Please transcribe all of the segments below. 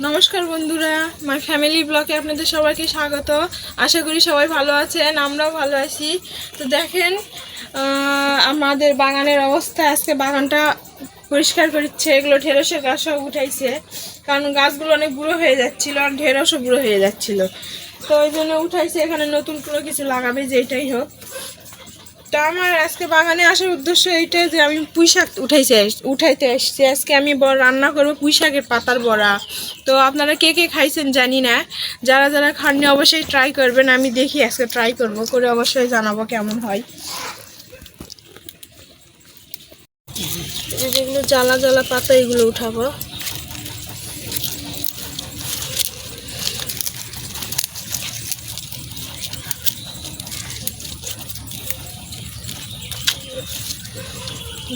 নমস্কার বন্ধুরা, my family ব্লগে আপনাদের সবাইকে স্বাগত। আশা করি সবাই ভালো আছেন, আমরাও ভালো আছি। তো দেখেন আমাদের বাগানের অবস্থা। আজকে বাগানটা পরিষ্কার করছে, এগুলো ঢেঁড়সের গাছ সব উঠাইছে, কারণ গাছগুলো অনেক বুড়ো হয়ে যাচ্ছিল আর ঢেঁড়সও বুড়ো হয়ে যাচ্ছিল। তো ওই জন্য উঠাইছে, এখানে নতুন করে কিছু লাগাবে যেটাই হোক। তো আমার আজকে বাগানে আসার উদ্দেশ্য এইটাই যে আমি পুঁই শাক উঠাইতে আসছি। আজকে আমি রান্না করবো পুঁই শাকের পাতার বড়া। তো আপনারা কে কে খাইছেন জানি না, যারা যারা খাননি অবশ্যই ট্রাই করবেন। আমি দেখি আজকে ট্রাই করবো, করে অবশ্যই জানাবো কেমন হয়। যেগুলো জ্বালা জ্বালা পাতা এগুলো উঠাবো।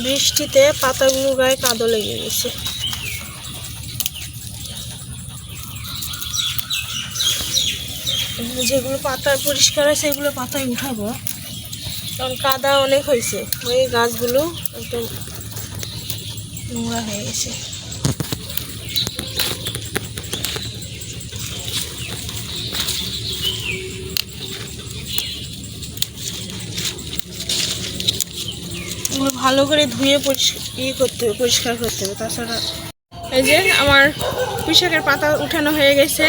বৃষ্টিতে পাতাগুলো গায়ে কাদো লেগে গেছে। যেগুলো পাতা পরিষ্কার আছে সেগুলো পাতায় উঠাবো, কারণ কাদা অনেক হয়েছে, ওই গাছগুলো একদম নোংরা হয়ে গেছে। এগুলো ভালো করে ধুয়ে পরিষ্কার করতে হবে। তাছাড়া এই যে আমার পুঁই শাকের পাতা উঠানো হয়ে গেছে।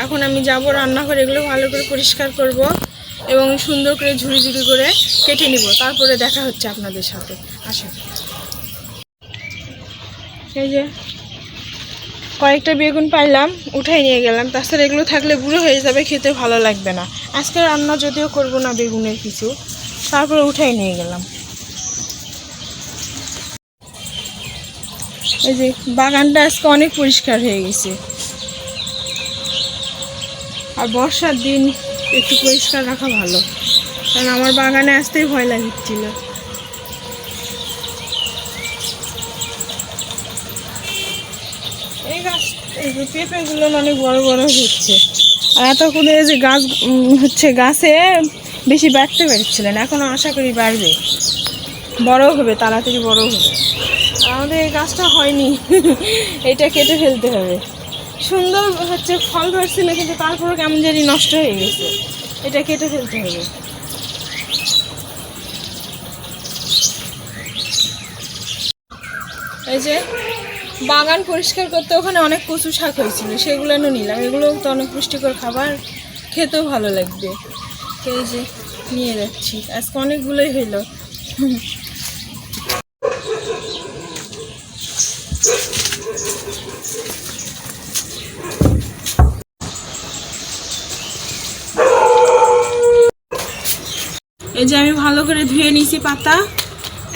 এখন আমি যাব রান্না করে এগুলো ভালো করে পরিষ্কার করব এবং সুন্দর করে ঝুড়ি ঝুড়ি করে কেটে নিব। তারপরে দেখা হচ্ছে আপনাদের সাথে। আসেন। এই যে কয়েকটা বেগুন পাইলাম, উঠাই নিয়ে গেলাম। তাছাড়া এগুলো থাকলে বুড়ো হয়ে যাবে, খেতে ভালো লাগবে না। আজকে রান্না যদিও করব না বেগুনের কিছু, তারপরে উঠাই নিয়ে গেলাম। এই যে বাগানটা আজকে অনেক পরিষ্কার হয়ে গেছে। আর বর্ষার দিন একটু পরিষ্কার রাখা ভালো, কারণ আমার বাগানে আসতেই ভয় লাগছিল। এই যে পেঁপেগুলো অনেক বড় বড় হচ্ছে, আর এতক্ষণে যে গাছ হচ্ছে, গাছে বেশি বাড়তে পারছিলেন, এখনও আশা করি বাড়বে, বড় হবে, তাড়াতাড়ি বড় হবে। আমাদের এই গাছটা হয়নি, এটা কেটে ফেলতে হবে। সুন্দর হচ্ছে, ফল ধরছিল, কিন্তু তারপরে কেমন জানি নষ্ট হয়ে গেছে, এটা কেটে ফেলতে হবে। এই যে বাগান পরিষ্কার করতে ওখানে অনেক কচু শাক হয়েছিল, সেগুলো নিলাম। এগুলো তো অনেক পুষ্টিকর খাবার, খেতেও ভালো লাগবে। তো এই যে নিয়ে যাচ্ছি, আজকে অনেকগুলোই হইলো। এই যে আমি ভালো করে ধুয়ে নিয়েছি পাতা,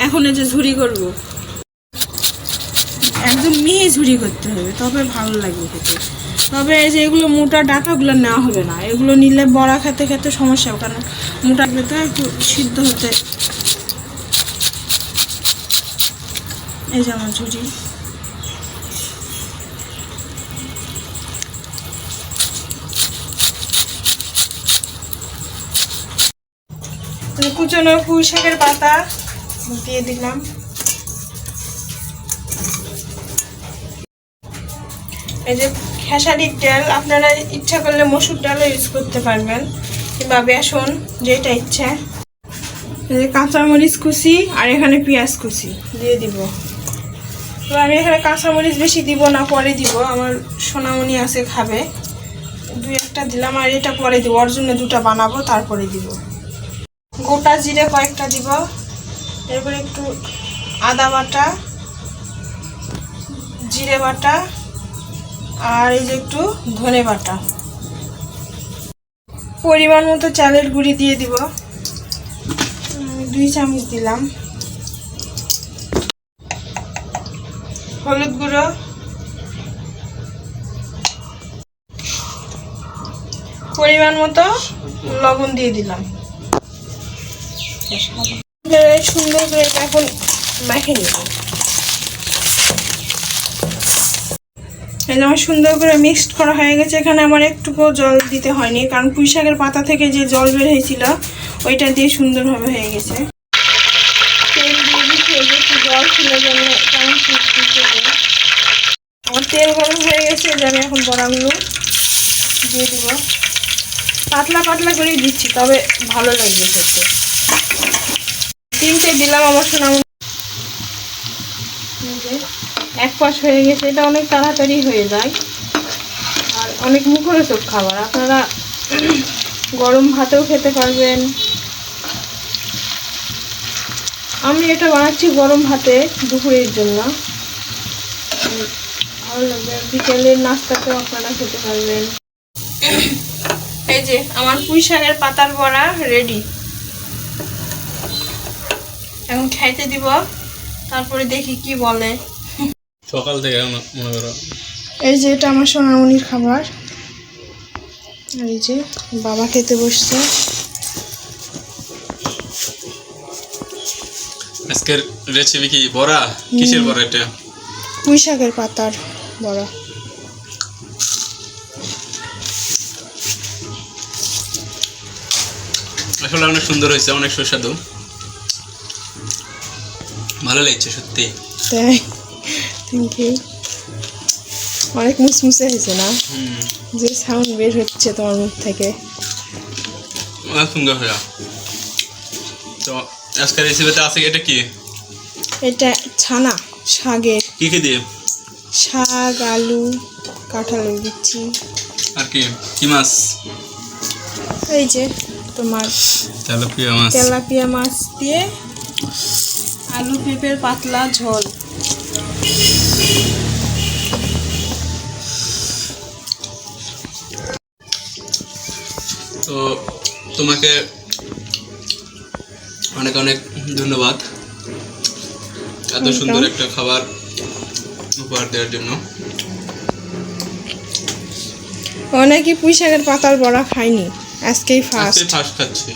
এখন এই যে ঝুড়ি করব। একদম মিহি ঝুড়ি করতে হবে, তবে ভালো লাগবে খেতে। তবে এই যে এগুলো মোটা ডাঁটাগুলো নেওয়া হবে না, এগুলো নিলে বড়া খেতে খেতে সমস্যা হবে, কারণ মোটা তো একটু সিদ্ধ হতে। এই যে আমার ঝুড়ি। কুচনো পুঁই শাকের পাতা দিয়ে দিলাম। এই যে খেসারির ডাল, আপনারা ইচ্ছা করলে মসুর ডালও ইউজ করতে পারবেন, কিংবা বেসন, যেটা ইচ্ছা। এই যে কাঁচামরিচ কুচি, আর এখানে পেঁয়াজ কুচি দিয়ে দিব। তো আমি এখানে কাঁচামরিচ বেশি দিব না, পরে দিব, আমার সোনামণি আছে খাবে, দুই একটা দিলাম। আর এটা পরে দিব, ওর জন্য দুটো বানাবো, তারপরে দিব। গোটা জিরে কয়েকটা দিব, এরপরে একটু আদা বাটা, জিরে বাটা, আর এই যে একটু ধনে বাটা। পরিমাণ মতো চালের গুঁড়ি দিয়ে দিব, 2 চামচ দিলাম। হলুদ গুঁড়ো, পরিমাণ মতো লবণ দিয়ে দিলাম। সুন্দর করে এখন মেখে নিব। এই যে আমার সুন্দর করে মিক্সড করা হয়ে গেছে। এখানে আমার একটুকু জল দিতে হয়নি, কারণ পুঁই শাকের পাতা থেকে যে জল বের হয়েছিল ওইটা দিয়ে সুন্দরভাবে হয়ে গেছে। তেল দিয়ে দিচ্ছি, একটু জল ছিল জন্য আমার তেল তেল গরম হয়ে গেছে, যে আমি এখন বড়াগুলো দিয়ে দিব। পাতলা পাতলা করেই দিচ্ছি, তবে ভালো লাগবে খেতে। 3টে দিলাম আমার সোনামণি। এক পাশ হয়ে গেছে, এটা অনেক তাড়াতাড়ি হয়ে যায় আর অনেক মুখরোচক খাবার। আপনারা গরম ভাতেও খেতে পারবেন। আমি এটা বানাচ্ছি গরম ভাতে দুপুরের জন্য, ভালো লাগবে। বিকেলের নাস্তাতেও আপনারা খেতে পারবেন। এই যে আমার পুঁই শাকের পাতার বড়া রেডি। এখন খাইতে দিব, তারপরে দেখি কি বলে। সকাল থেকে মনে করো এই যে এটা আমার সোনামণির খাবার। আর এই যে বাবা খেতে বসছে। আজকের রেসিপি কি বড়া? কিসের বড়া এটা? পুঁই শাকের পাতার বড়া। আসলে অনেক সুন্দর হয়েছে, অনেক সুস্বাদু, ভালো লাগছে সত্যি। তাই, থ্যাংক ইউ। অনেক মুসমুসে হয়েছে না? যে সাউন্ড বের হচ্ছে তোমার মুখ থেকে, অনেক সুন্দর হয়ে। তো আজকের রেসিপিতে আছে এটা কি? এটা ছানা শাকের। কি কি দিয়ে? শাক, আলু, কাঁঠাল দিচ্ছি। আর কি কি মাছ? এই যে তোমার তেলাপিয়া মাছ। তেলাপিয়া মাছ দিয়ে আলু পেঁপের পাতলা ঝোল। তো তোমাকে অনেক অনেক ধন্যবাদ এত সুন্দর একটা খাবার উপহার দেওয়ার জন্য। অনেকই পুঁই শাকের পাতার বড়া খাইনি, আজকেই ফার্স্ট খাচ্ছি।